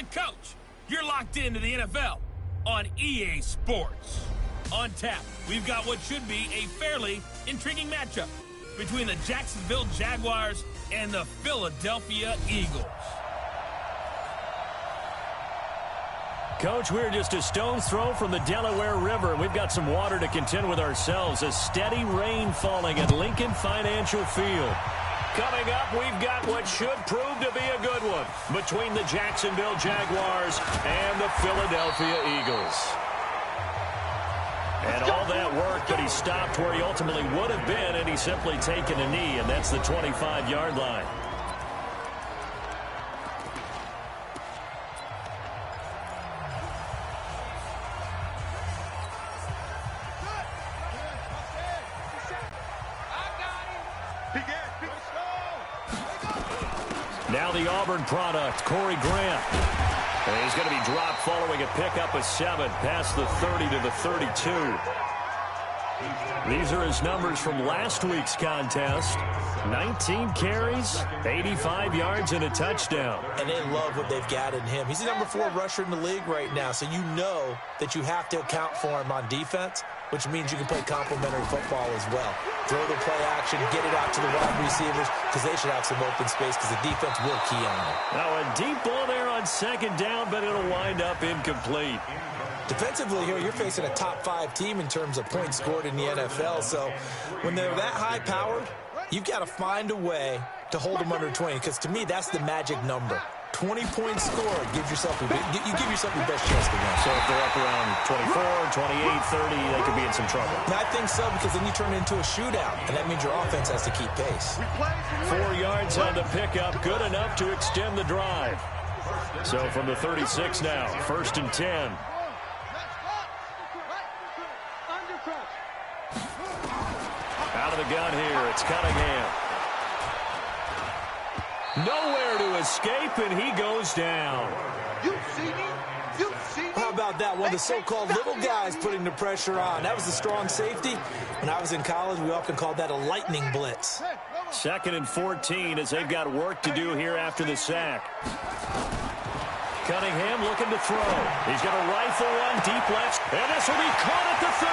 the coach. You're locked into the NFL on EA Sports. On tap, we've got what should be a fairly intriguing matchup between the Jacksonville Jaguars and the Philadelphia Eagles. Coach, we're just a stone's throw from the Delaware River, and we've got some water to contend with ourselves. A steady rain falling at Lincoln Financial Field. Coming up, we've got what should prove to be a good one between the Jacksonville Jaguars and the Philadelphia Eagles. And all that work, but he stopped where he ultimately would have been, and he's simply taken a knee, and that's the 25-yard line. Now the Auburn product, Corey Grant. And he's going to be dropped following a pickup of 7 past the 30 to the 32. These are his numbers from last week's contest. 19 carries, 85 yards, and a touchdown. And they love what they've got in him. He's the number 4 rusher in the league right now, so you know that you have to account for him on defense, which means you can play complementary football as well. Throw the play action, get it out to the wide receivers, because they should have some open space, because the defense will key on it. Now a deep ball there on second down, but it'll wind up incomplete. Defensively here, you're facing a top 5 team in terms of points scored in the NFL, so when they're that high-powered, you've got to find a way to hold them under 20, because to me, that's the magic number. 20 points scored, you give yourself your best chance to win. So if they're up around 24, 28, 30, they could be in some trouble. And I think so, because then you turn it into a shootout, and that means your offense has to keep pace. 4 yards on the pickup, good enough to extend the drive. So from the 36 now, 1st and 10. Out of the gun here, it's Cunningham. Nowhere to escape, and he goes down. You see me? You see me? How about that? One of the so-called little guys putting the pressure on. That was a strong safety. When I was in college, we often called that a lightning blitz. 2nd and 14 as they've got work to do here after the sack. Cunningham looking to throw. He's going to rifle one deep left, and this will be caught at the 30.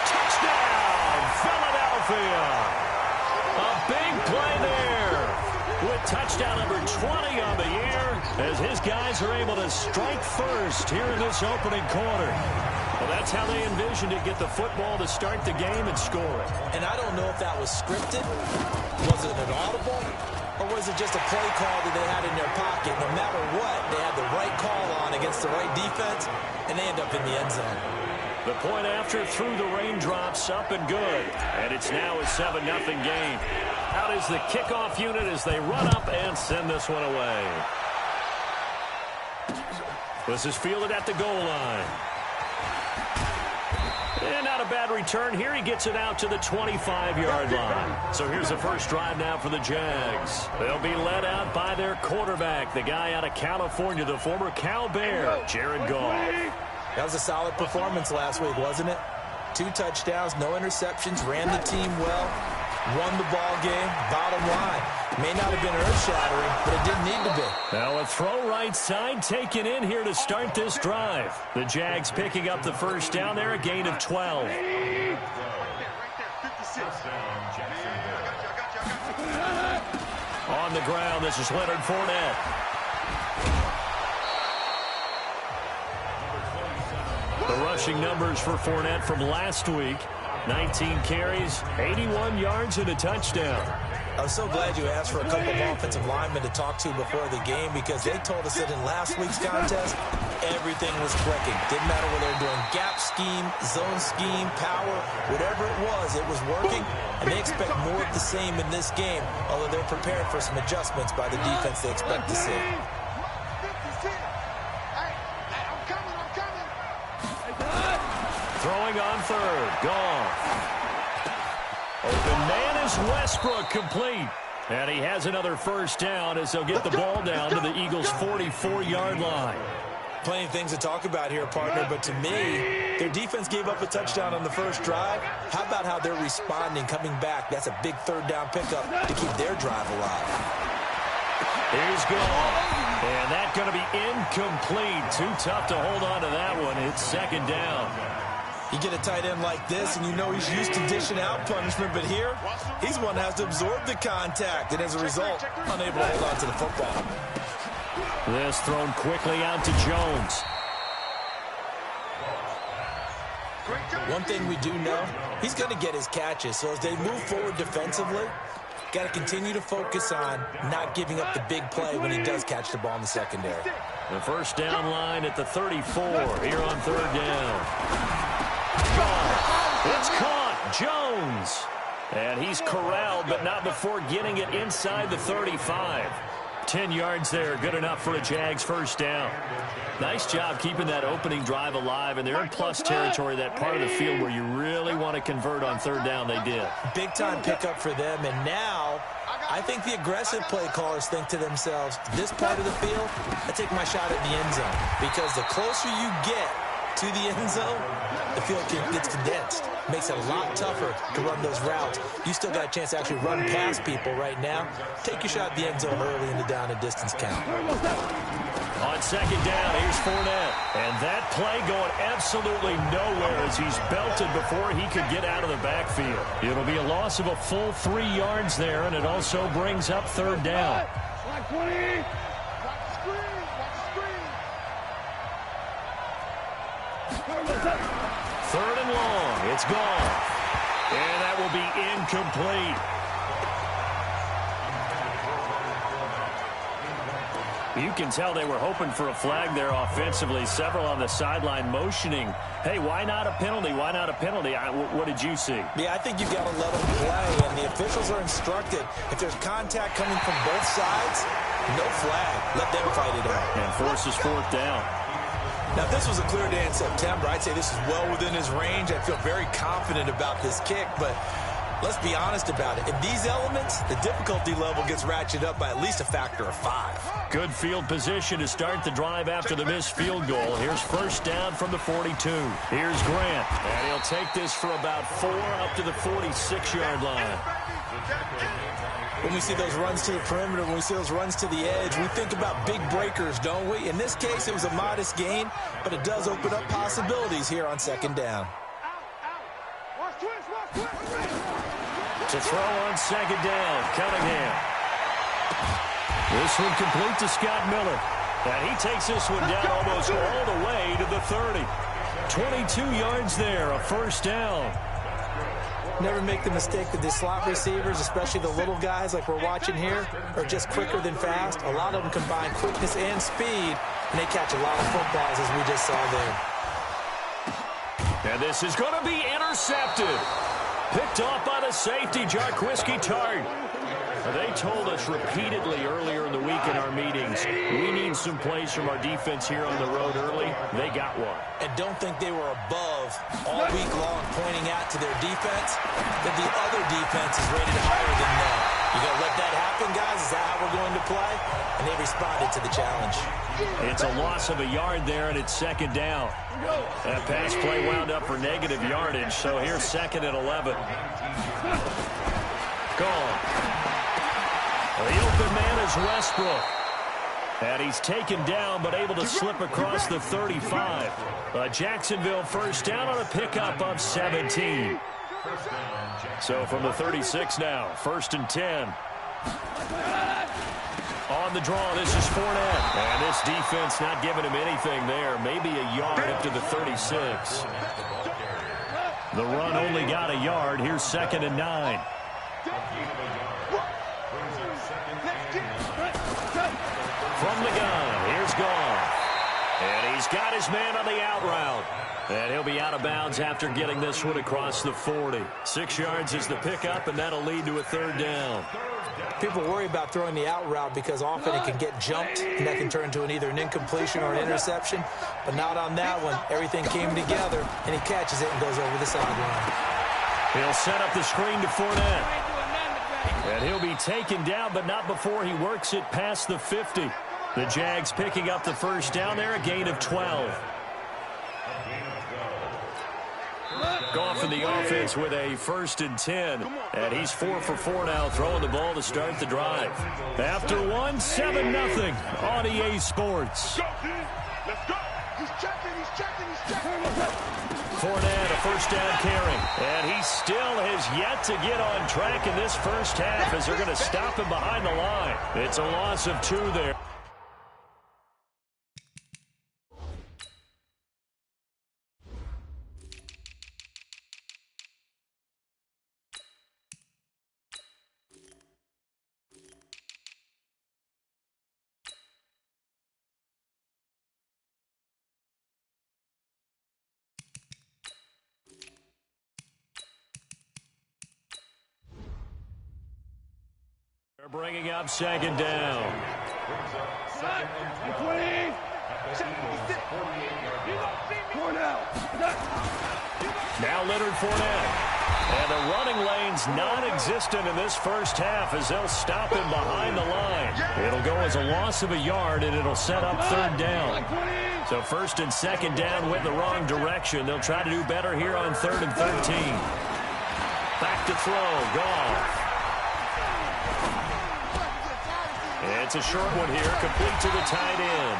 Touchdown, Philadelphia. A big play there with touchdown number 20 on the year as his guys are able to strike first here in this opening quarter. Well, that's how they envisioned it, get the football to start the game and score it. And I don't know if that was scripted, was it an audible, or was it just a play call that they had in their pocket? No matter what, they had the right call on against the right defense, and they end up in the end zone. The point after through the raindrops, up and good. And it's now a 7-0 game. Out is the kickoff unit as they run up and send this one away. This is fielded at the goal line. And not a bad return here. He gets it out to the 25-yard line. So here's the first drive now for the Jags. They'll be led out by their quarterback, the guy out of California, the former Cal Bear, Jared Goff. That was a solid performance last week, wasn't it? 2 touchdowns, no interceptions, ran the team well, won the ball game. Bottom line, may not have been earth-shattering, but it didn't need to be. Now a throw right side taken in here to start this drive. The Jags picking up the first down there, a gain of 12. On the ground, this is Leonard Fournette. The rushing numbers for Fournette from last week. 19 carries, 81 yards, and a touchdown. I was so glad you asked for a couple of offensive linemen to talk to before the game, because they told us that in last week's contest, everything was clicking. Didn't matter whether they were doing gap scheme, zone scheme, power, whatever it was working. And they expect more of the same in this game, although they're prepared for some adjustments by the defense they expect to see. Throwing on third. Goff. Open man is Westbrook, complete. And he has another first down as they'll get the ball down to the Eagles' 44-yard line. Plenty of things to talk about here, partner, but to me, their defense gave up a touchdown on the first drive. How about how they're responding, coming back? That's a big third down pickup to keep their drive alive. He's gone. And that's going to be incomplete. Too tough to hold on to that one. It's second down. You get a tight end like this, and you know he's used to dishing out punishment, but here, he's one that has to absorb the contact, and as a result, unable to hold on to the football. This thrown quickly out to Jones. One thing we do know, he's going to get his catches, so as they move forward defensively, got to continue to focus on not giving up the big play when he does catch the ball in the secondary. The first down line at the 34 here on third down. Gone. It's caught. Jones. And he's corralled, but not before getting it inside the 35. 10 yards there, good enough for a Jags first down. Nice job keeping that opening drive alive, and they're in plus territory, that part of the field where you really want to convert on third down. They did. Big-time pickup for them, and now I think the aggressive play callers think to themselves, this part of the field, I take my shot at the end zone, because the closer you get to the end zone, the field gets condensed. Makes it a lot tougher to run those routes. You still got a chance to actually run past people right now. Take your shot at the end zone early in the down and distance count. On second down, here's Fournette. And that play going absolutely nowhere as he's belted before he could get out of the backfield. It'll be a loss of a full 3 yards there, and it also brings up third down. Third and long. It's gone. And that will be incomplete. You can tell they were hoping for a flag there offensively. Several on the sideline motioning, hey, why not a penalty? Why not a penalty? What did you see? Yeah, I think you've got to let them play, and the officials are instructed. If there's contact coming from both sides, no flag. Let them fight it out. And forces fourth down. Now, if this was a clear day in September, I'd say this is well within his range. I feel very confident about this kick, but let's be honest about it. In these elements, the difficulty level gets ratcheted up by at least a factor of 5. Good field position to start the drive after the missed field goal. Here's first down from the 42. Here's Grant, and he'll take this for about 4 up to the 46-yard line. When we see those runs to the perimeter, when we see those runs to the edge, we think about big breakers, don't we? In this case, it was a modest gain, but it does open up possibilities here on second down. To throw on second down, Cunningham. This one complete to Scott Miller. And he takes this one down almost all the way to the 30. 22 yards there, a first down. Never make the mistake that the slot receivers, especially the little guys like we're watching here, are just quicker than fast. A lot of them combine quickness and speed, and they catch a lot of footballs, as we just saw there. And this is going to be intercepted. Picked off by the safety, Jarquiski Tart. They told us repeatedly earlier in the week in our meetings, we need some plays from our defense here on the road early. They got one. And don't think they were above all week long pointing out to their defense that the other defense is rated higher than them. You going to let that happen, guys? Is that how we're going to play? And they responded to the challenge. It's a loss of a yard there, and it's second down. That pass play wound up for negative yardage, so here's second and 11. Gone. The open man is Westbrook. And he's taken down, but able to slip across the 35. Jacksonville first down on a pickup of 17. So from the 36 now, first and 10. On the draw, this is Fournette. And this defense not giving him anything there. Maybe a yard up to the 36. The run only got a yard. Here's second and 9. From the gun, here's Gone. And he's got his man on the out route. And he'll be out of bounds after getting this one across the 40. 6 yards is the pickup, and that'll lead to a third down. People worry about throwing the out route because often it can get jumped, and that can turn into either an incompletion or an interception. But not on that one. Everything came together, and he catches it and goes over the sideline. He'll set up the screen to Fournette. And he'll be taken down, but not before he works it past the 50. The Jags picking up the first down there, a gain of 12. Off in the offense with a 1st and 10. And he's 4 for 4 now, throwing the ball to start the drive. After one, 7-0 on EA Sports. Let's go. He's checking. Fournette, a 1st down carry. And he still has yet to get on track in this first half as they're going to stop him behind the line. It's a loss of 2 there. They're bringing up 2nd down. Now Leonard Fournette. And the running lane's non-existent in this first half as they'll stop him behind the line. It'll go as a loss of a yard, and it'll set up 3rd down. So 1st and 2nd down went the wrong direction. They'll try to do better here on 3rd and 13. Back to throw. Goff. It's a short one here, complete to the tight end.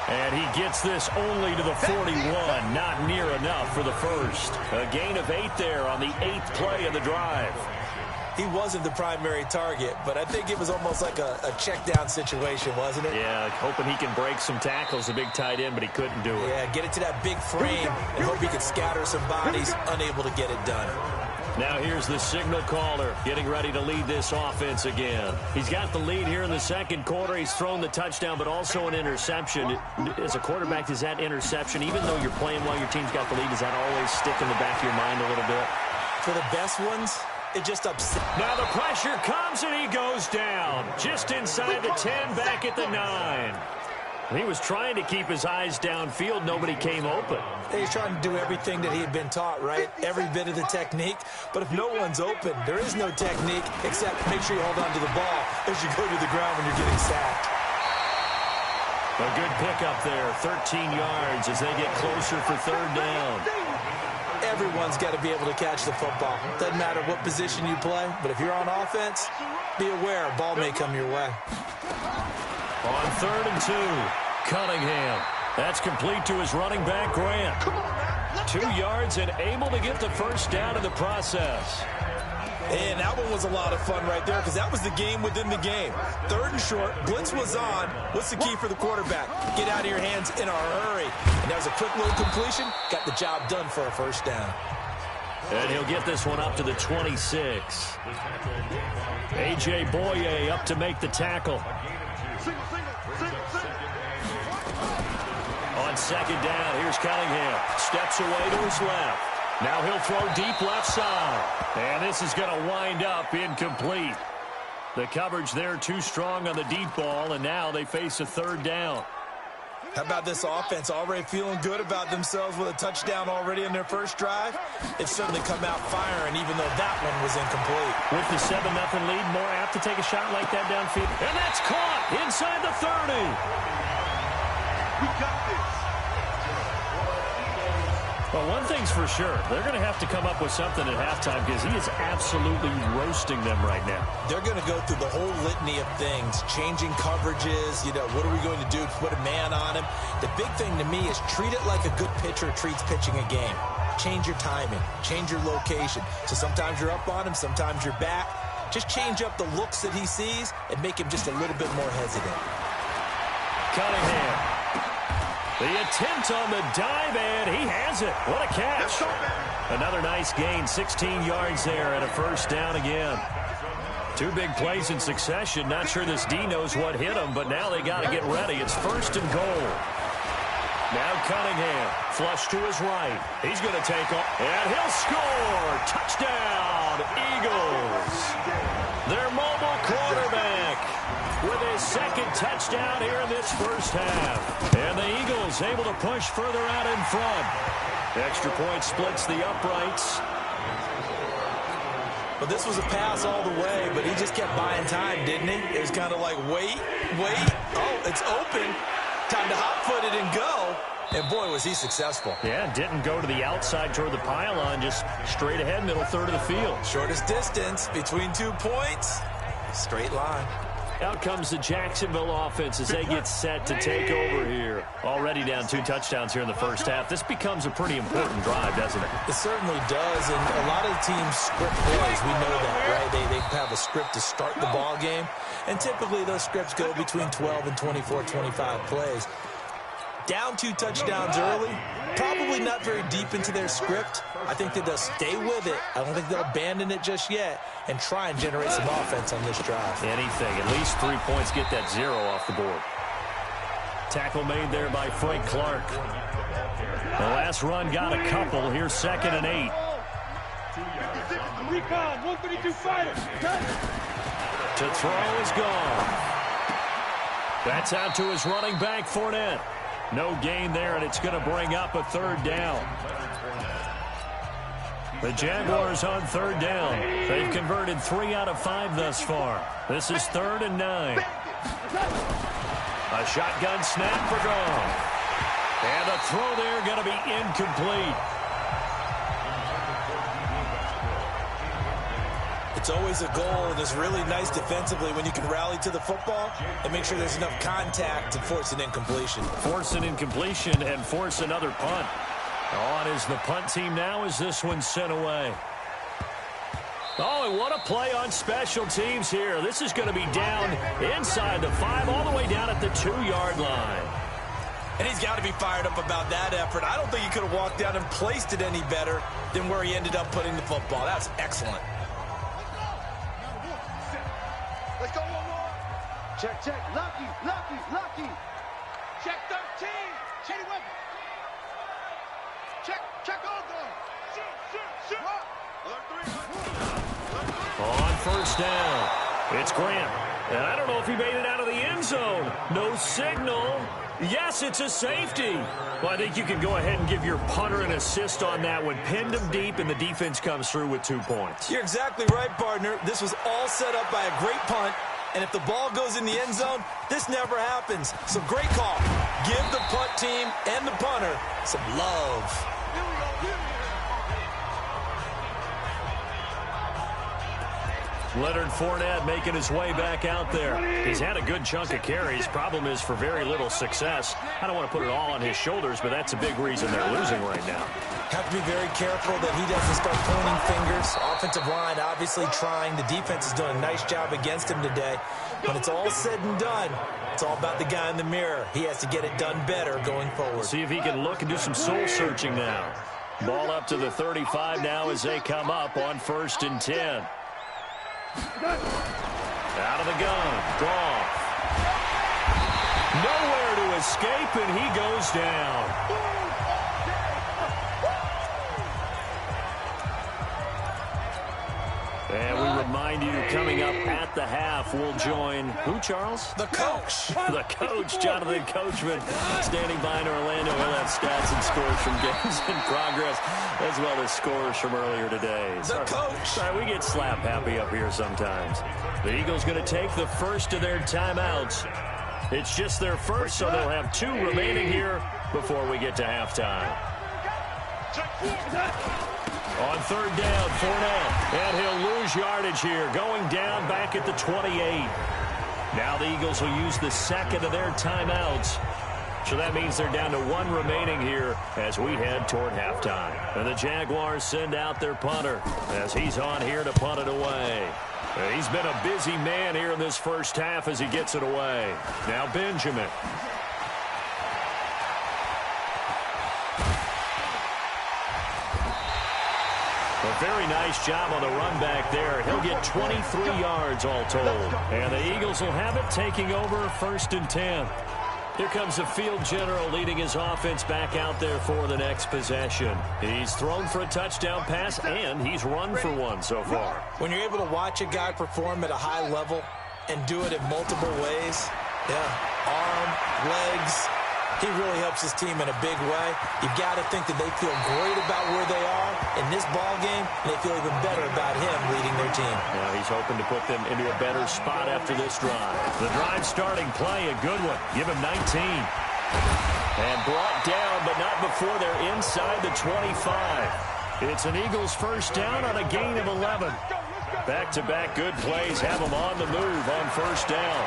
And he gets this only to the 41, not near enough for the first. A gain of 8 there on the 8th play of the drive. He wasn't the primary target, but I think it was almost like a check down situation, wasn't it? Yeah, hoping he can break some tackles, a big tight end, but he couldn't do it. Yeah, get it to that big frame and hope he could scatter some bodies, unable to get it done. Now here's the signal caller getting ready to lead this offense again. He's got the lead here in the 2nd quarter. He's thrown the touchdown, but also an interception. As a quarterback, is that interception, even though you're playing while your team's got the lead, does that always stick in the back of your mind a little bit? For the best ones, it just upsets. Now the pressure comes and he goes down. Just inside the 10, back at the 9. He was trying to keep his eyes downfield. Nobody came open. He's trying to do everything that he had been taught, right? Every bit of the technique. But if no one's open, there is no technique except make sure you hold on to the ball as you go to the ground when you're getting sacked. A good pickup there, 13 yards as they get closer for 3rd down. Everyone's got to be able to catch the football. Doesn't matter what position you play, but if you're on offense, be aware a ball may come your way. On 3rd and 2, Cunningham. That's complete to his running back, Grant. 2 yards and able to get the 1st down in the process. And that one was a lot of fun right there because that was the game within the game. 3rd and short, blitz was on. What's the key for the quarterback? Get out of your hands in a hurry. And that was a quick little completion. Got the job done for a 1st down. And he'll get this one up to the 26. A.J. Boye up to make the tackle. On 2nd down, here's Cunningham. Steps away to his left. Now he'll throw deep left side. And this is going to wind up incomplete. The coverage there too strong on the deep ball, and now they face a 3rd down. How about this offense already feeling good about themselves with a touchdown already in their first drive? They've certainly come out firing, even though that one was incomplete. With the 7-0 lead, more apt to take a shot like that downfield. And that's caught inside the 30. We got this. Well, one thing's for sure. They're going to have to come up with something at halftime because he is absolutely roasting them right now. They're going to go through the whole litany of things, changing coverages, what are we going to do to put a man on him? The big thing to me is treat it like a good pitcher treats pitching a game. Change your timing, change your location. So sometimes you're up on him, sometimes you're back. Just change up the looks that he sees and make him just a little bit more hesitant. Cunningham. The attempt on the dive, and he has it. What a catch. Another nice gain, 16 yards there, and a 1st down again. 2 big plays in succession. Not sure this D knows what hit him, but now they got to get ready. It's 1st and goal. Now Cunningham, flush to his right. He's going to take off, and he'll score. Touchdown, Eagles. Their mobile quarterback with his 2nd touchdown here in this first half. And the Eagles able to push further out in front. Extra point splits the uprights. Well, this was a pass all the way, but he just kept buying time, didn't he? It was kind of like, wait. Oh, it's open. Time to hot-foot it and go. And boy, was he successful. Yeah, didn't go to the outside toward the pylon, just straight ahead, middle third of the field. Shortest distance between 2 points. Straight line. Out comes the Jacksonville offense as they get set to take over here. Already down 2 touchdowns here in the first half. This becomes a pretty important drive, doesn't it? It certainly does, and a lot of the teams script plays. We know that, right? They have a script to start the ball game, and typically those scripts go between 12 and 24, 25 plays. Down 2 touchdowns early, probably not very deep into their script. I think that they'll stay with it. I don't think they'll abandon it just yet and try and generate some offense on this drive. Anything. At least 3 points, get that 0 off the board. Tackle made there by Frank Clark. The last run got a couple. Here's 2nd and 8. Recon, 132 fighters. To throw is gone. That's out to his running back, Fournette. No gain there, and it's going to bring up a 3rd down. The Jaguars on 3rd down. They've converted 3 out of 5 thus far. This is 3rd and 9. A shotgun snap for Goff. And a throw there going to be incomplete. It's always a goal, and it's really nice defensively when you can rally to the football and make sure there's enough contact to force an incompletion. Force an incompletion and force another punt. On is the punt team now as this one's sent away. Oh, and what a play on special teams here. This is going to be down inside the 5, all the way down at the 2-yard line. And he's got to be fired up about that effort. I don't think he could have walked down and placed it any better than where he ended up putting the football. That's excellent. Let's go one more. Check, check. Lucky. Check 13. Shady weapon. Check all down. Shoot. On 1st down, it's Grant. And I don't know if he made it out of the end zone. No signal. Yes, it's a safety. Well, I think you can go ahead and give your punter an assist on that one. Pinned him deep, and the defense comes through with 2 points. You're exactly right, partner. This was all set up by a great punt, and if the ball goes in the end zone, this never happens. So great call. Give the punt team and the punter some love. Leonard Fournette making his way back out there. He's had a good chunk of carries. Problem is for very little success. I don't want to put it all on his shoulders, but that's a big reason they're losing right now. Have to be very careful that he doesn't start pointing fingers. Offensive line obviously trying. The defense is doing a nice job against him today. When it's all said and done, it's all about the guy in the mirror. He has to get it done better going forward. See if he can look and do some soul searching now. Ball up to the 35 now as they come up on 1st and 10. Out of the gun, Goff. Nowhere to escape, and he goes down. And we remind you, coming up at the half, we'll join who, Charles? The coach. The coach, Jonathan Coachman, standing by in Orlando. He'll have stats and scores from games in progress, as well as scores from earlier today. The coach. Sorry, we get slap happy up here sometimes. The Eagles going to take the first of their timeouts. It's just their first, so they'll have 2 remaining here before we get to halftime. On 3rd down, Fournette, and he'll lose yardage here, going down back at the 28. Now the Eagles will use the 2nd of their timeouts. So that means they're down to 1 remaining here as we head toward halftime. And the Jaguars send out their punter as he's on here to punt it away. And he's been a busy man here in this first half as he gets it away. Now Benjamin. A very nice job on the run back there. He'll get 23 yards all told. And the Eagles will have it, taking over 1st and 10. Here comes the field general leading his offense back out there for the next possession. He's thrown for a touchdown pass, and he's run for one so far. When you're able to watch a guy perform at a high level and do it in multiple ways, arm, legs, he really helps his team in a big way. You've got to think that they feel great about where they are in this ball game, and they feel even better about him leading their team. Now he's hoping to put them into a better spot after this drive. The drive starting play, a good one. Give him 19. And brought down, but not before they're inside the 25. It's an Eagles first down on a gain of 11. Back-to-back good plays have them on the move on first down.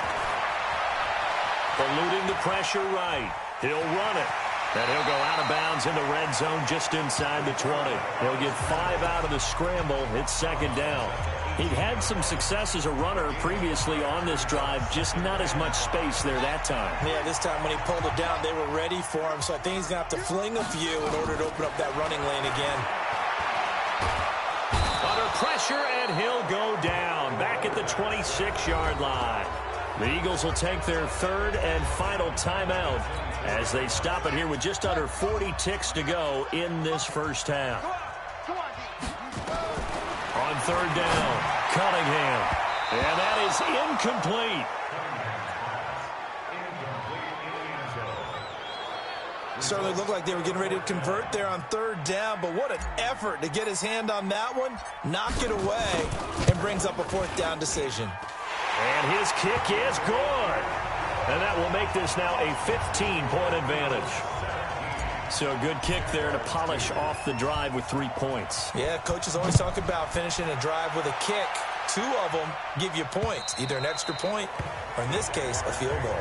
Eluding the pressure right. He'll run it. And he'll go out of bounds in the red zone just inside the 20. He'll get 5 out of the scramble. It's second down. He'd had some success as a runner previously on this drive, just not as much space there that time. Yeah, this time when he pulled it down, they were ready for him. So I think he's going to have to fling a few in order to open up that running lane again. Under pressure, and he'll go down. Back at the 26-yard line. The Eagles will take their third and final timeout as they stop it here with just under 40 ticks to go in this first half. On third down, Cunningham. And that is incomplete. Certainly looked like they were getting ready to convert there on third down, but what an effort to get his hand on that one, knock it away, and brings up a fourth down decision. And his kick is good. And that will make this now a 15-point advantage. So a good kick there to polish off the drive with 3 points. Yeah, coaches always talk about finishing a drive with a kick. 2 of them give you points, either an extra point or, in this case, a field goal.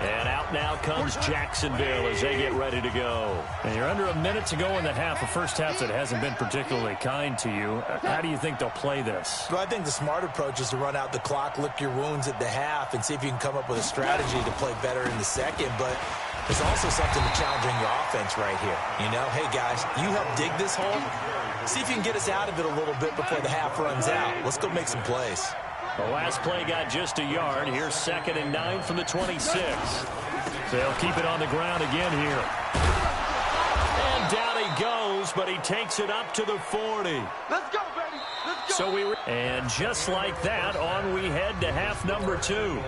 And out now comes Jacksonville as they get ready to go. And you're under a minute to go in the half, a first half that hasn't been particularly kind to you. How do you think they'll play this? Well, I think the smart approach is to run out the clock, lick your wounds at the half, and see if you can come up with a strategy to play better in the second. But there's also something to challenging your offense right here. You know, hey, guys, you help dig this hole. See if you can get us out of it a little bit before the half runs out. Let's go make some plays. The last play got just a yard. Here's 2nd and 9 from the 26. They'll keep it on the ground again here. And down he goes, but he takes it up to the 40. Let's go, baby. Let's go. And just like that, on we head to half number 2.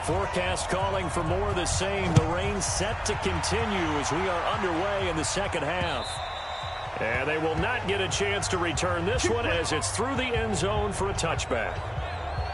Forecast calling for more of the same. The rain set to continue as we are underway in the second half. And they will not get a chance to return this one as it's through the end zone for a touchback.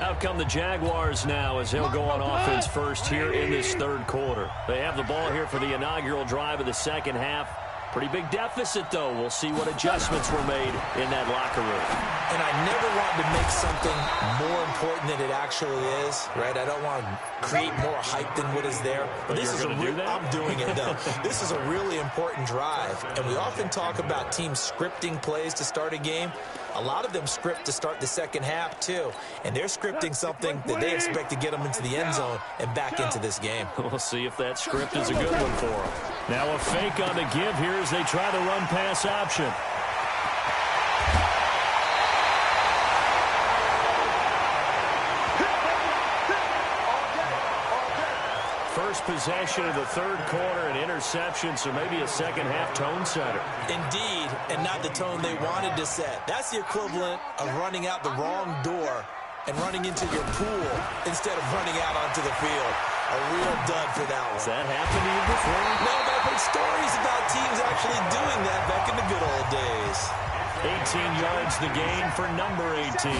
Out come the Jaguars now as they'll go on offense first here in this third quarter. They have the ball here for the inaugural drive of the second half. Pretty big deficit, though. We'll see what adjustments were made in that locker room. And I never want to make something more important than it actually is, right? I don't want to create more hype than what is there. But this is I'm doing it, though. This is a really important drive. And we often talk about teams scripting plays to start a game. A lot of them script to start the second half, too. And they're scripting something that they expect to get them into the end zone and back into this game. We'll see if that script is a good one for them. Now a fake on the give here as they try the run-pass option. First possession of the third quarter, an interception, so maybe a second-half tone setter. Indeed, and not the tone they wanted to set. That's the equivalent of running out the wrong door and running into your pool instead of running out onto the field. A real dud for that one. Has that happened to you before? No, but I've heard stories about teams actually doing that back in the good old days. 18 yards the gain for number 18.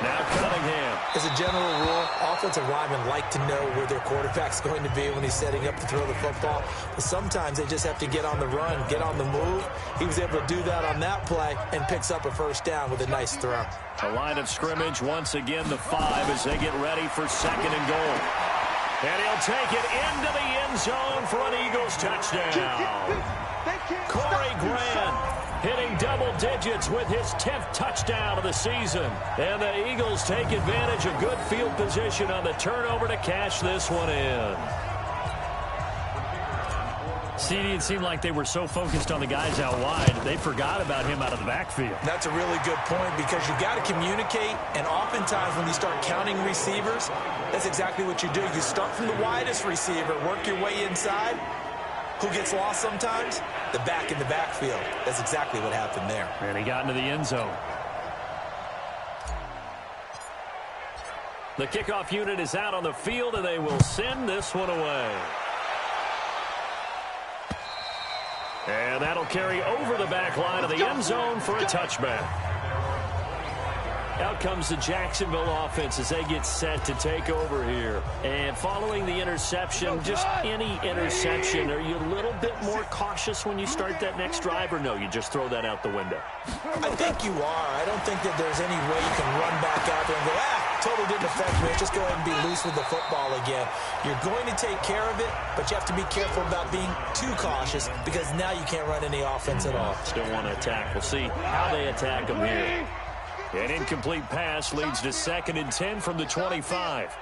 Now Cunningham. As a general rule, offensive linemen like to know where their quarterback's going to be when he's setting up to throw the football. But sometimes they just have to get on the run, get on the move. He was able to do that on that play and picks up a first down with a nice throw. A line of scrimmage once again, the 5 as they get ready for 2nd and goal. And he'll take it into the end zone for an Eagles touchdown. Corey Grant hitting double digits with his 10th touchdown of the season. And the Eagles take advantage of good field position on the turnover to cash this one in. CD, it seemed like they were so focused on the guys out wide, they forgot about him out of the backfield. That's a really good point because you got to communicate, and oftentimes when you start counting receivers, that's exactly what you do. You start from the widest receiver, work your way inside. Who gets lost sometimes? The back in the backfield. That's exactly what happened there. And he got into the end zone. The kickoff unit is out on the field, and they will send this one away. And that'll carry over the back line of the end zone for a touchback. Out comes the Jacksonville offense as they get set to take over here. And following the interception, just any interception, are you a little bit more cautious when you start that next drive, or no, you just throw that out the window? I think you are. I don't think that there's any way you can run back out there and go, totally didn't affect me. Just go ahead and be loose with the football again. You're going to take care of it, but you have to be careful about being too cautious because now you can't run any offense at all. Still want to attack. We'll see how they attack them here. An incomplete pass leads to 2nd and 10 from the 25.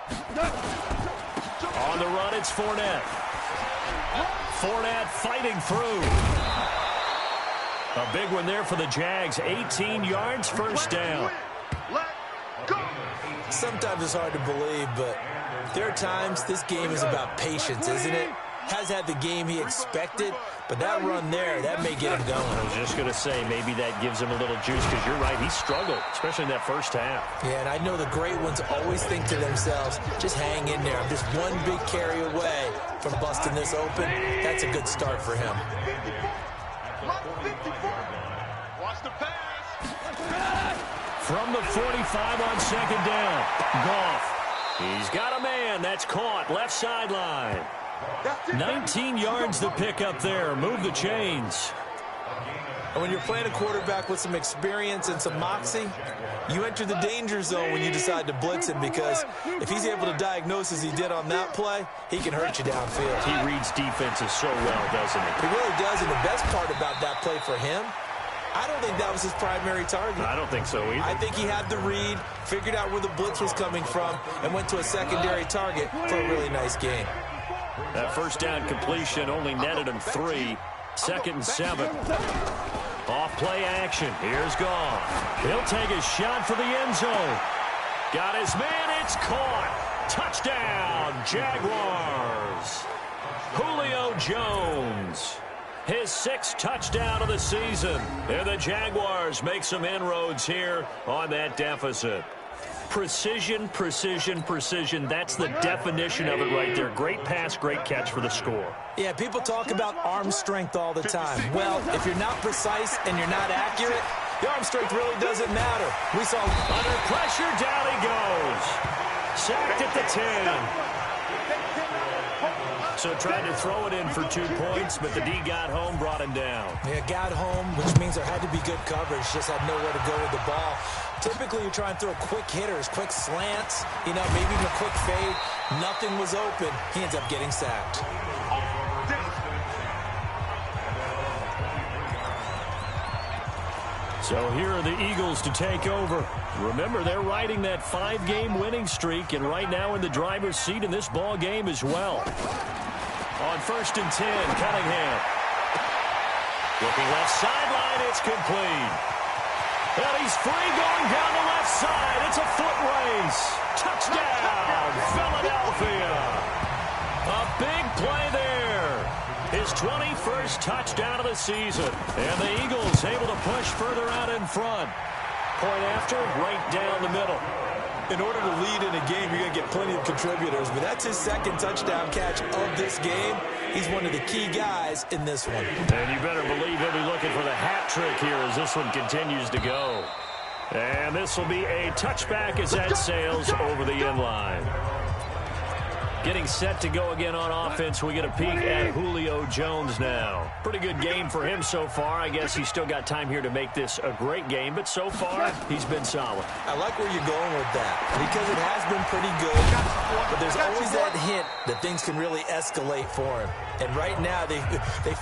On the run, it's Fournette. Fournette fighting through. A big one there for the Jags. 18 yards, first down. Sometimes it's hard to believe, but there are times this game is about patience, isn't it? Has had the game he expected, but that run there, that may get him going. I was just going to say, maybe that gives him a little juice, because you're right, he struggled, especially in that first half. Yeah, and I know the great ones always think to themselves, just hang in there. I'm just one big carry away from busting this open. That's a good start for him. Watch the pass. From the 45 on 2nd down, Goff. He's got a man. That's caught. Left sideline. 19 yards to pick up there. Move the chains. And when you're playing a quarterback with some experience and some moxie, you enter the danger zone when you decide to blitz him, because if he's able to diagnose as he did on that play, he can hurt you downfield. He reads defenses so well, doesn't he? He really does, and the best part about that play for him, I don't think that was his primary target. I don't think so either. I think he had the read, figured out where the blitz was coming from, and went to a secondary target for a really nice gain. That first down completion only netted him 3. 2nd and 7. Off play action. Here's Goff. He'll take a shot for the end zone. Got his man. It's caught. Touchdown, Jaguars. Julio Jones. His 6th touchdown of the season. And the Jaguars make some inroads here on that deficit. Precision, precision, precision. That's the definition of it right there. Great pass, great catch for the score. Yeah, people talk about arm strength all the time. Well, if you're not precise and you're not accurate, the arm strength really doesn't matter. We saw under pressure, down he goes. Sacked at the 10. So tried to throw it in for 2 points, but the D got home, brought him down. Yeah, got home, which means there had to be good coverage. Just had nowhere to go with the ball. Typically, you're trying to throw quick hitters, quick slants, maybe even a quick fade. Nothing was open. He ends up getting sacked. So here are the Eagles to take over. Remember, they're riding that 5-game winning streak, and right now in the driver's seat in this ball game as well. On 1st and 10, Cunningham. Looking left sideline, it's complete. And he's free going down the left side. It's a foot race. Touchdown, Philadelphia. A big play there. His 21st touchdown of the season. And the Eagles able to push further out in front. Point after, right down the middle. In order to lead in a game, you're going to get plenty of contributors, but that's his 2nd touchdown catch of this game. He's one of the key guys in this one. And you better believe he'll be looking for the hat trick here as this one continues to go. And this will be a touchback as that sails over the end line. Getting set to go again on offense. We get a peek at Julio Jones now. Pretty good game for him so far. I guess he's still got time here to make this a great game, but so far, he's been solid. I like where you're going with that, because it has been pretty good, but there's always that hint that things can really escalate for him. And right now, they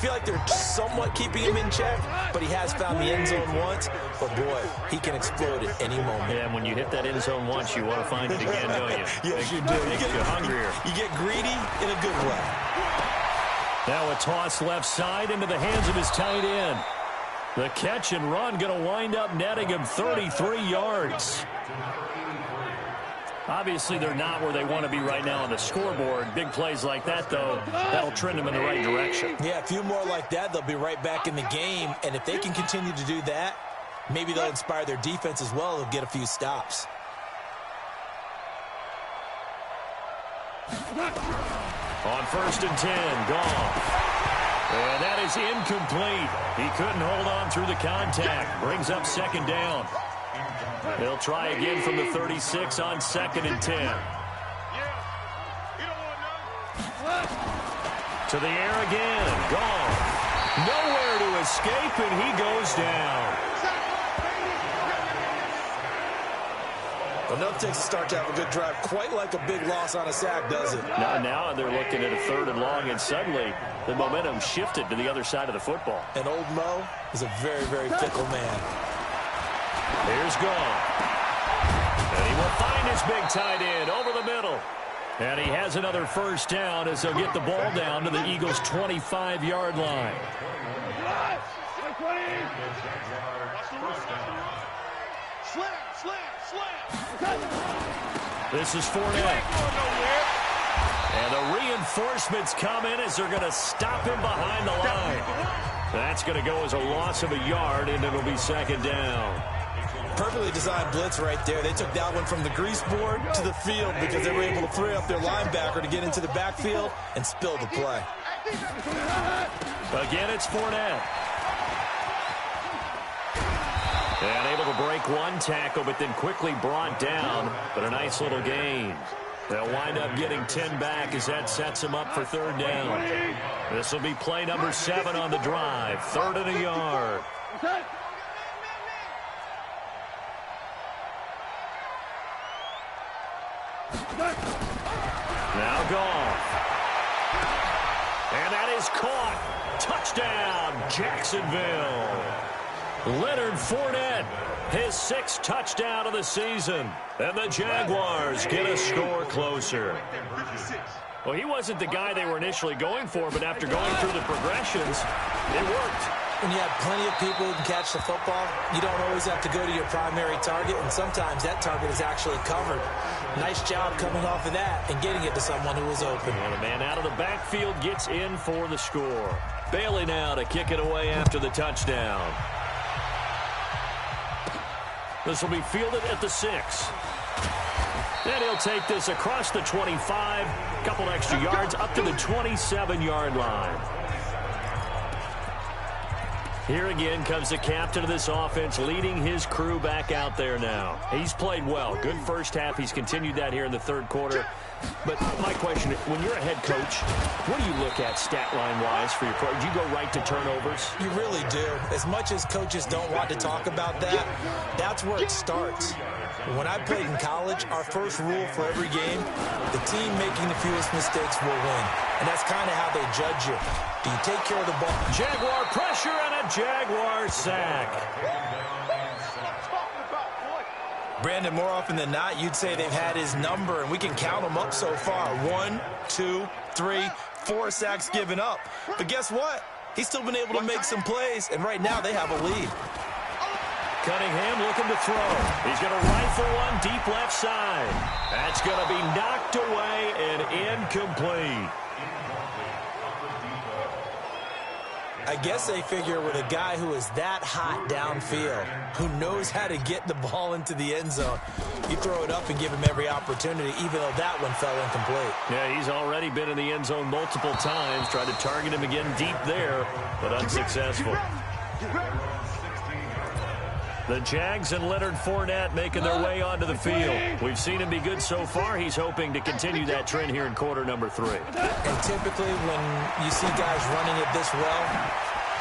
feel like they're somewhat keeping him in check, but he has found the end zone once. But boy, he can explode at any moment. Yeah, and when you hit that end zone once, you want to find it again, don't you? Yes, you do. Makes you hungrier. You get greedy in a good way. Now a toss left side into the hands of his tight end. The catch and run going to wind up netting him 33 yards. Obviously, they're not where they want to be right now on the scoreboard. Big plays like that, though, that'll trend them in the right direction. Yeah, a few more like that, they'll be right back in the game. And if they can continue to do that, maybe they'll inspire their defense as well. They'll get a few stops. On 1st and 10, Goff. And that is incomplete. He couldn't hold on through the contact. Brings up 2nd down. They'll try again from the 36 on 2nd and 10. To the air again. Gone. Nowhere to escape, and he goes down. Enough takes to start to have a good drive. Quite like a big loss on a sack, does it? Now they're looking at a 3rd and long, and suddenly the momentum shifted to the other side of the football. And old Mo is a very, very fickle man. Here's Gone. And he will find his big tight end over the middle. And he has another 1st down as they'll get the ball down to the Eagles' 25-yard line. This is Fournette. And the reinforcements come in as they're going to stop him behind the line. That's going to go as a loss of a yard, and it'll be 2nd down. Perfectly designed blitz right there. They took that one from the grease board to the field because they were able to free up their linebacker to get into the backfield and spill the play. Again, it's Fournette. And able to break one tackle, but then quickly brought down. But a nice little gain. They'll wind up getting 10 back as that sets them up for 3rd down. This will be play number 7 on the drive. 3rd and a yard. Now Gone. And that is caught. Touchdown, Jacksonville. Leonard Fournette, his 6th touchdown of the season. And the Jaguars get a score closer. Well, he wasn't the guy they were initially going for, but after going through the progressions, it worked. When you have plenty of people who can catch the football, you don't always have to go to your primary target, and sometimes that target is actually covered. Nice job coming off of that and getting it to someone who was open. And a man out of the backfield gets in for the score. Bailey now to kick it away after the touchdown. This will be fielded at the 6. And he'll take this across the 25, couple extra yards up to the 27-yard line. Here again comes the captain of this offense, leading his crew back out there now. He's played well. Good 1st half. He's continued that here in the 3rd quarter. But my question, when you're a head coach, what do you look at stat line-wise for your pro? Do you go right to turnovers? You really do. As much as coaches don't want to talk about that, that's where it starts. When I played in college, our first rule for every game, the team making the fewest mistakes will win. And that's kind of how they judge you. Do you take care of the ball? Jaguar pressure and a Jaguar sack. Brandon, more often than not, you'd say they've had his number, and we can count them up so far. 1, 2, 3, 4 sacks given up. But guess what? He's still been able to make some plays, and right now they have a lead. Cunningham looking to throw. He's going to rifle one deep left side. That's going to be knocked away and incomplete. I guess they figure with a guy who is that hot downfield, who knows how to get the ball into the end zone, you throw it up and give him every opportunity, even though that one fell incomplete. Yeah, he's already been in the end zone multiple times, tried to target him again deep there, but unsuccessful. The Jags and Leonard Fournette making their way onto the field. We've seen him be good so far. He's hoping to continue that trend here in quarter number 3. And typically when you see guys running it this well,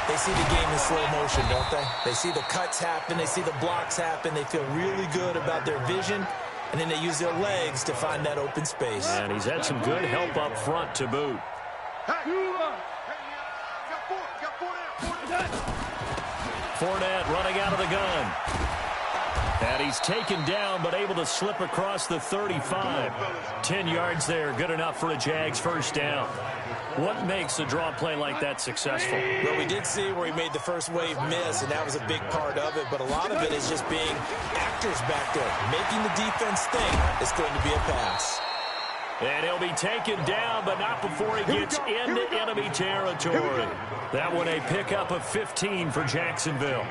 they see the game in slow motion, don't they? They see the cuts happen. They see the blocks happen. They feel really good about their vision. And then they use their legs to find that open space. And he's had some good help up front to boot. Fournette running out of the gun. And he's taken down, but able to slip across the 35. 10 yards there, good enough for a Jags 1st down. What makes a draw play like that successful? Well, we did see where he made the first wave miss, and that was a big part of it. But a lot of it is just being actors back there, making the defense think it's going to be a pass. And he'll be taken down, but not before he gets into enemy territory. That one a pickup of 15 for Jacksonville.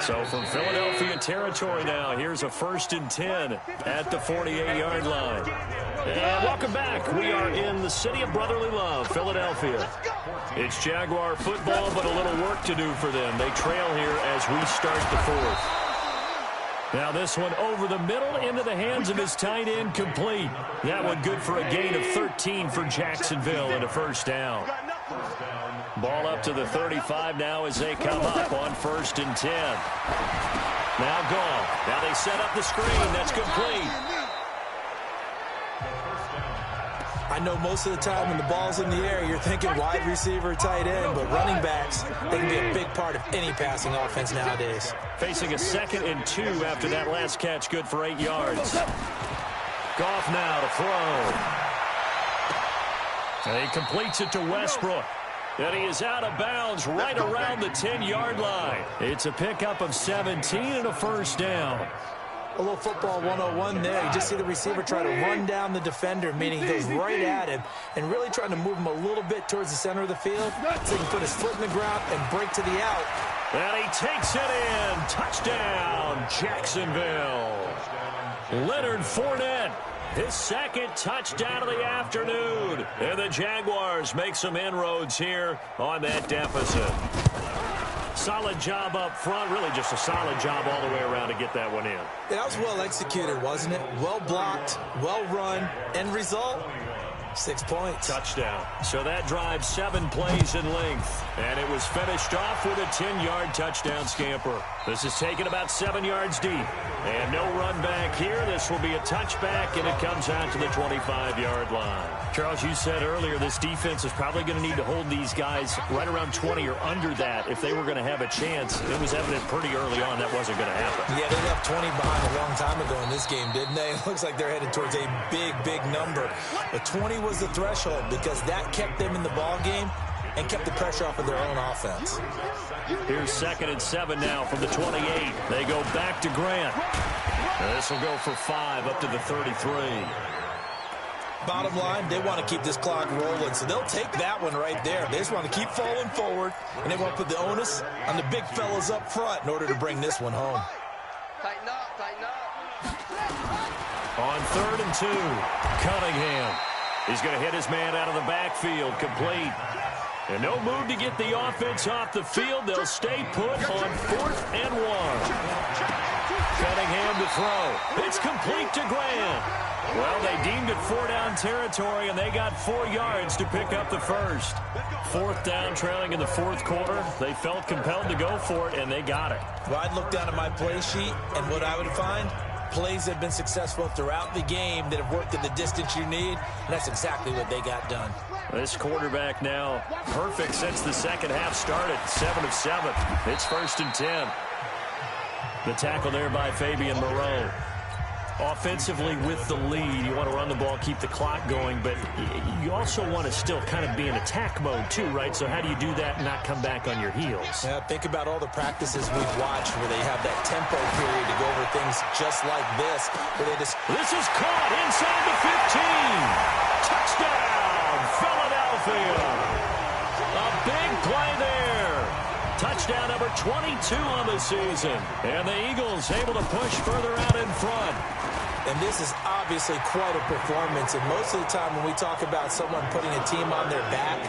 So from Philadelphia territory now, here's a 1st and 10 at the 48-yard line. And welcome back. We are in the city of brotherly love, Philadelphia. It's Jaguar football, but a little work to do for them. They trail here as we start the 4th. Now this one over the middle into the hands of his tight end, complete. That one good for a gain of 13 for Jacksonville and a first down. Ball up to the 35 now as they come up on 1st and 10. Now gone. Now they set up the screen. That's complete. I know most of the time when the ball's in the air, you're thinking wide receiver, tight end, but running backs, they can be a big part of any passing offense nowadays. Facing a 2nd and 2 after that last catch, good for 8 yards. Goff now to throw. And he completes it to Westbrook. And he is out of bounds right around the 10-yard line. It's a pickup of 17 and a first down. A little football 101 there. You just see the receiver try to run down the defender, meaning he goes right at him and really trying to move him a little bit towards the center of the field so he can put his foot in the ground and break to the out. And he takes it in. Touchdown, Jacksonville. Leonard Fournette, his 2nd touchdown of the afternoon. And the Jaguars make some inroads here on that deficit. Solid job up front, really just a solid job all the way around to get that one in. Yeah, that was well executed, wasn't it? Well blocked, well run. End result, 6 points. Touchdown. So that drive 7 plays in length. And it was finished off with a 10-yard touchdown scamper. This is taken about 7 yards deep. And no run back here. This will be a touchback, and it comes out to the 25-yard line. Charles, you said earlier this defense is probably going to need to hold these guys right around 20 or under that if they were going to have a chance. It was evident pretty early on that wasn't going to happen. Yeah, they left 20 behind a long time ago in this game, didn't they? It looks like they're headed towards a big, big number. But 20 was the threshold because that kept them in the ball game and kept the pressure off of their own offense. Here's 2nd and 7 now from the 28. They go back to Grant. This will go for 5 up to the 33. Bottom line, they want to keep this clock rolling, so they'll take that one right there. They just want to keep falling forward, and they want to put the onus on the big fellas up front in order to bring this one home. Tighten up, tighten up. On 3rd and 2, Cunningham. He's going to hit his man out of the backfield, complete. And no move to get the offense off the field. They'll stay put on 4th and 1. Cunningham to throw. It's complete to Grant. Well, they deemed it 4-down territory, and they got 4 yards to pick up the first. 4th down, trailing in the 4th quarter. They felt compelled to go for it, and they got it. Well, I'd look down at my play sheet, and what I would find, plays that have been successful throughout the game that have worked at the distance you need, and that's exactly what they got done. This quarterback now perfect since the second half started. 7 of 7. It's 1st and 10. The tackle there by Fabian Moreau. Offensively with the lead, you want to run the ball, keep the clock going, but you also want to still kind of be in attack mode too, right? So how do you do that and not come back on your heels? Yeah, think about all the practices we've watched where they have that tempo period to go over things just like this, where they just... This is caught inside the 15. Touchdown, Philadelphia. A big play there. Touchdown number 22 on the season. And the Eagles able to push further out in front. And this is obviously quite a performance. And most of the time when we talk about someone putting a team on their back,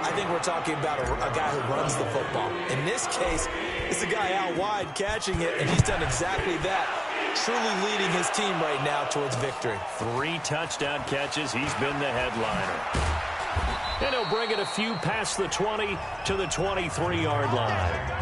I think we're talking about a guy who runs the football. In this case, it's a guy out wide catching it, and he's done exactly that. Truly leading his team right now towards victory. 3 touchdown catches. He's been the headliner. And he'll bring it a few past the 20 to the 23-yard line.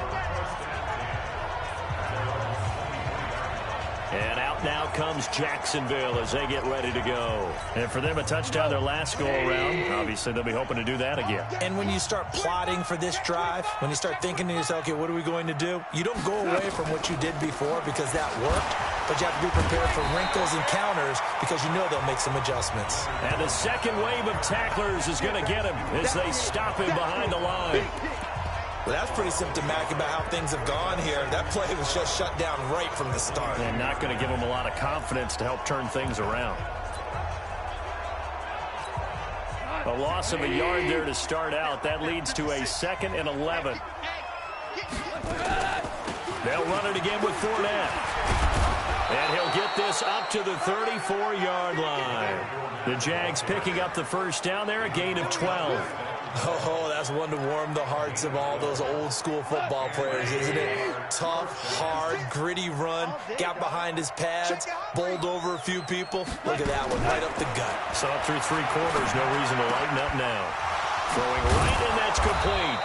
And out now comes Jacksonville as they get ready to go. And for them, a touchdown their last go-around. Obviously, they'll be hoping to do that again. And when you start plotting for this drive, when you start thinking to yourself, okay, what are we going to do? You don't go away from what you did before because that worked, but you have to be prepared for wrinkles and counters because you know they'll make some adjustments. And the second wave of tacklers is going to get him as they stop him behind the line. Well, that's pretty symptomatic about how things have gone here. That play was just shut down right from the start. And not going to give him a lot of confidence to help turn things around. A loss of a yard there to start out. That leads to a 2nd and 11. They'll run it again with Fournette. And he'll get this up to the 34-yard line. The Jags picking up the first down there, a gain of 12. Oh, that's one to warm the hearts of all those old school football players, isn't it? Tough, hard, gritty run, got behind his pads, bowled over a few people. Look at that one, right up the gut. Saw it through 3 quarters, no reason to lighten up now. Throwing right, and that's complete.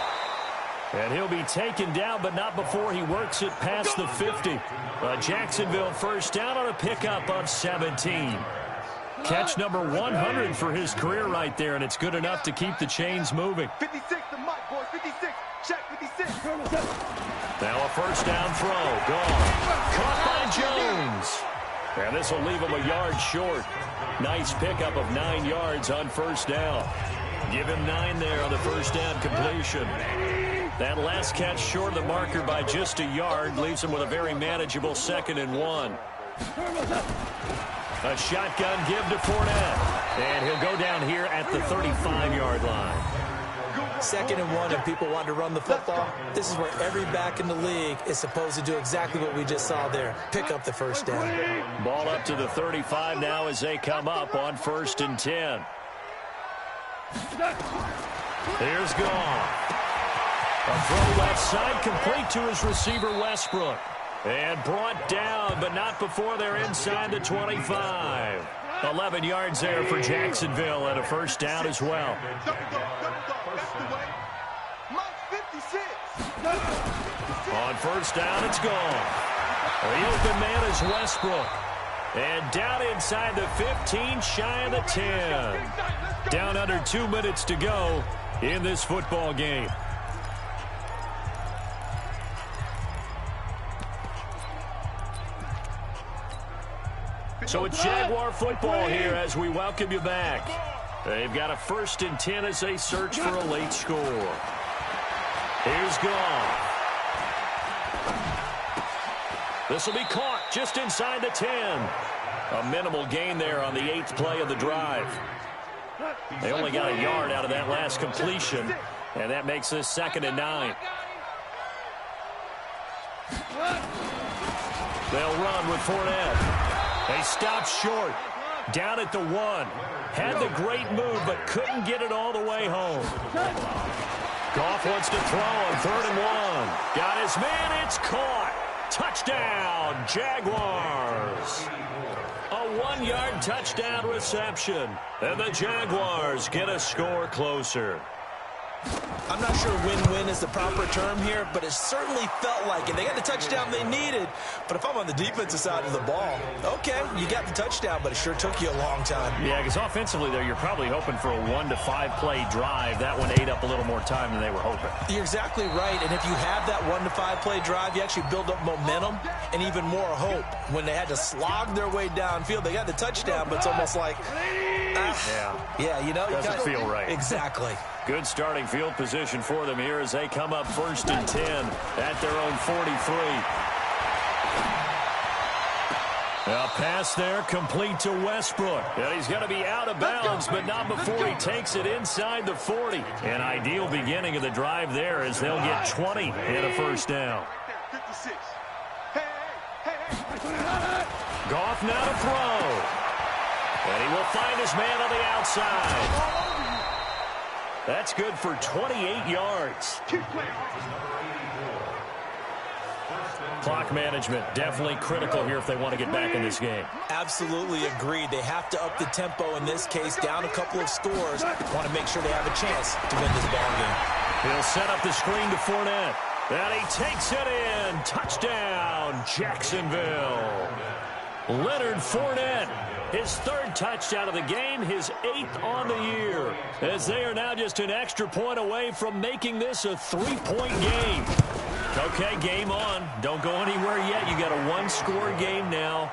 And he'll be taken down, but not before he works it past the 50. A Jacksonville first down on a pickup of 17. Catch number 100 for his career right there, and it's good enough to keep the chains moving. 56 to Mike, boys. 56. Check 56. Now a first down throw. Gone. Caught by Jones. And this will leave him a yard short. Nice pickup of 9 yards on first down. Give him 9 there on the first down completion. That last catch short of the marker by just a yard leaves him with a very manageable 2nd and 1. A shotgun give to Fournette. And he'll go down here at the 35-yard line. 2nd and 1, and people want to run the football. This is where every back in the league is supposed to do exactly what we just saw there. Pick up the first down. Ball up to the 35 now as they come up on 1st and 10. Here's Goff. A throw left side complete to his receiver Westbrook. And brought down, but not before they're inside the 25. 11 yards there for Jacksonville and a first down as well. On first down, it's gone. The open man is Westbrook. And down inside the 15, shy of the 10. Down under 2 minutes to go in this football game. So it's Jaguar football here as we welcome you back. They've got a 1st and 10 as they search for a late score. Here's Goff. This will be caught just inside the 10. A minimal gain there on the 8th play of the drive. They only got a yard out of that last completion, and that makes this 2nd and 9. They'll run with Fournette. They stopped short. Down at the 1. Had the great move, but couldn't get it all the way home. Goff wants to throw on 3rd and 1. Got his man. It's caught. Touchdown, Jaguars. A 1-yard touchdown reception. And the Jaguars get a score closer. I'm not sure win-win is the proper term here, but it certainly felt like it. They got the touchdown they needed, but if I'm on the defensive side of the ball, okay, you got the touchdown, but it sure took you a long time. Yeah, because offensively, though, you're probably hoping for a 1 to 5 play drive. That one ate up a little more time than they were hoping. You're exactly right, and if you have that 1 to 5 play drive, you actually build up momentum and even more hope. When they had to slog their way downfield, they got the touchdown, but it's almost like, yeah, you know. Doesn't feel right. Exactly. Good starting field position for them here as they come up 1st and 10 at their own 43. A pass there complete to Westbrook. And he's going to be out of bounds, but not before he takes it inside the 40. An ideal beginning of the drive there as they'll get 20 and a first down. Goff now to throw. And he will find his man on the outside. That's good for 28 yards. Clock management definitely critical here if they want to get back in this game. Absolutely agreed. They have to up the tempo in this case, down a couple of scores. Want to make sure they have a chance to win this ball game. He'll set up the screen to Fournette. And he takes it in. Touchdown, Jacksonville. Leonard Fournette. His 3rd touchdown of the game, his 8th on the year, as they are now just an extra point away from making this a 3-point game. Okay, game on. Don't go anywhere yet. You got a 1-score game now.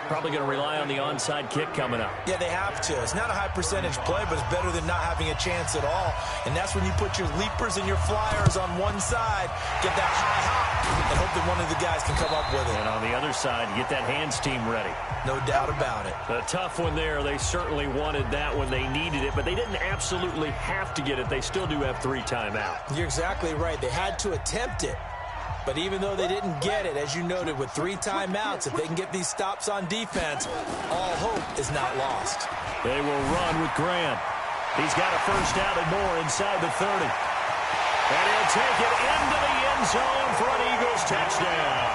Probably going to rely on the onside kick coming up. Yeah, they have to. It's not a high percentage play, but it's better than not having a chance at all. And that's when you put your leapers and your flyers on one side, get that high hop, and hope that one of the guys can come up with it. And on the other side, get that hands team ready. No doubt about it. A tough one there. They certainly wanted that when they needed it, but they didn't absolutely have to get it. They still do have 3 timeouts. You're exactly right. They had to attempt it. But even though they didn't get it, as you noted, with 3 timeouts, if they can get these stops on defense, all hope is not lost. They will run with Grant. He's got a first down and more inside the 30. And he'll take it into the end zone for an Eagles touchdown.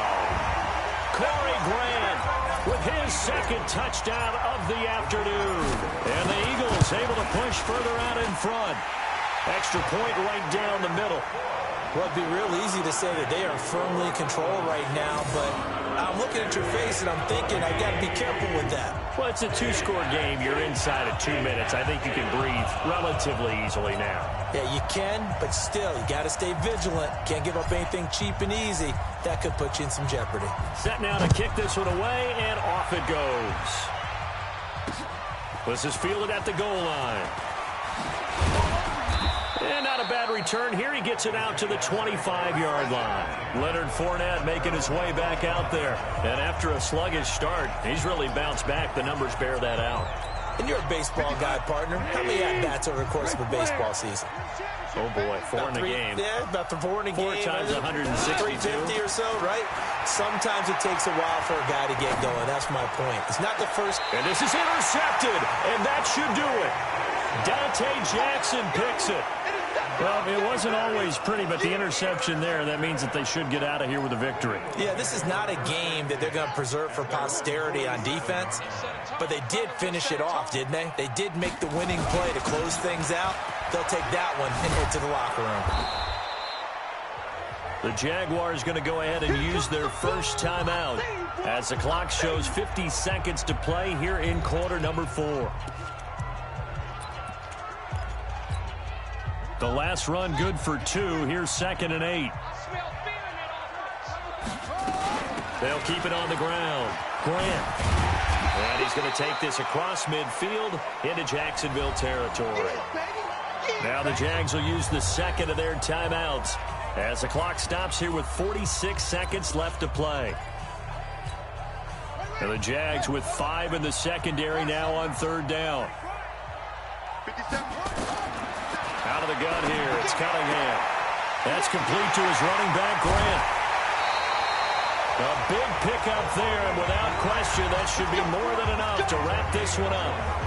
Corey Grant with his second touchdown of the afternoon. And the Eagles able to push further out in front. Extra point right down the middle. Well, it'd be real easy to say that they are firmly in control right now, but I'm looking at your face and I'm thinking I've got to be careful with that. Well, it's a two-score game. You're inside of 2 minutes. I think you can breathe relatively easily now. Yeah, you can, but still, you got to stay vigilant. Can't give up anything cheap and easy. That could put you in some jeopardy. Set now to kick this one away, and off it goes. This is fielded at the goal line. And not a bad return here. He gets it out to the 25-yard line. Leonard Fournette making his way back out there. And after a sluggish start, he's really bounced back. The numbers bear that out. And you're a baseball guy, partner. How many at-bats over the course of a baseball season? Oh, boy, four in a game. Yeah, about four in a game. 4 times 162. 350 or so, right? Sometimes it takes a while for a guy to get going. That's my point. It's not the first. And this is intercepted, and that should do it. Dante Jackson picks it. Well, it wasn't always pretty, but the interception there, that means that they should get out of here with a victory. Yeah, this is not a game that they're going to preserve for posterity on defense, but they did finish it off, didn't they? They did make the winning play to close things out. They'll take that one and head to the locker room. The Jaguars going to go ahead and use their first timeout as the clock shows 50 seconds to play here in quarter number 4. The last run good for 2. Here's 2nd and 8. They'll keep it on the ground. Grant. And he's going to take this across midfield into Jacksonville territory. Now the Jags will use the second of their timeouts as the clock stops here with 46 seconds left to play. And the Jags with 5 in the secondary now on 3rd down. Out of the gun here, it's Cunningham. That's complete to his running back, Grant. A big pickup there, and without question, that should be more than enough to wrap this one up.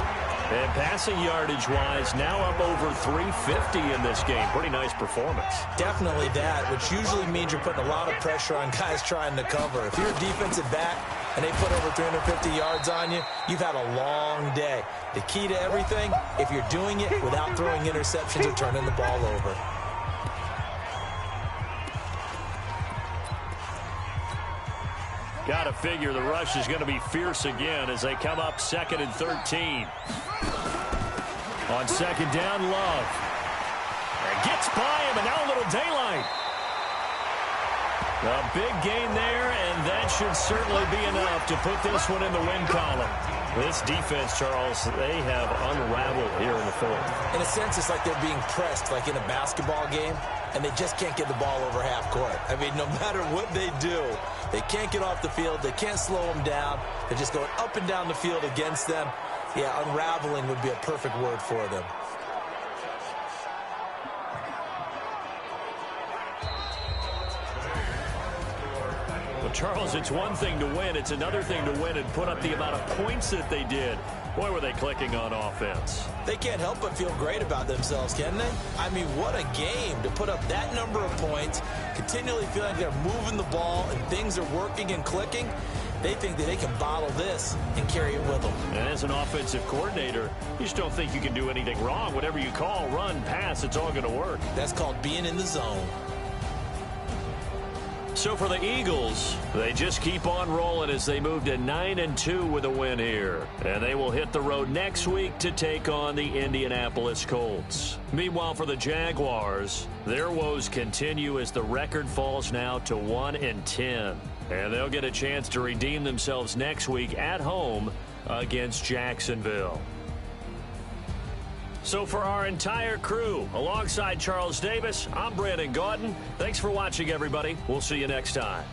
And passing yardage-wise, now up over 350 in this game. Pretty nice performance. Definitely that, which usually means you're putting a lot of pressure on guys trying to cover. If you're a defensive back and they put over 350 yards on you, you've had a long day. The key to everything, if you're doing it without throwing interceptions or turning the ball over. Got to figure the rush is going to be fierce again as they come up 2nd and 13. On 2nd down, Love. And gets by him, and now a little daylight. A big gain there, and that should certainly be enough to put this one in the win column. This defense, Charles, they have unraveled here in the 4th. In a sense, it's like they're being pressed, like in a basketball game, and they just can't get the ball over half court. I mean, no matter what they do, they can't get off the field. They can't slow them down. They're just going up and down the field against them. Yeah, unraveling would be a perfect word for them. Well, Charles, it's one thing to win. It's another thing to win and put up the amount of points that they did. Boy, were they clicking on offense. They can't help but feel great about themselves, can they? I mean, what a game to put up that number of points, continually feeling like they're moving the ball and things are working and clicking. They think that they can bottle this and carry it with them. And as an offensive coordinator, you just don't think you can do anything wrong. Whatever you call, run, pass, it's all going to work. That's called being in the zone. So for the Eagles, they just keep on rolling as they move to 9-2 with a win here. And they will hit the road next week to take on the Indianapolis Colts. Meanwhile, for the Jaguars, their woes continue as the record falls now to 1-10. And they'll get a chance to redeem themselves next week at home against Jacksonville. So for our entire crew, alongside Charles Davis, I'm Brandon Gaudin. Thanks for watching, everybody. We'll see you next time.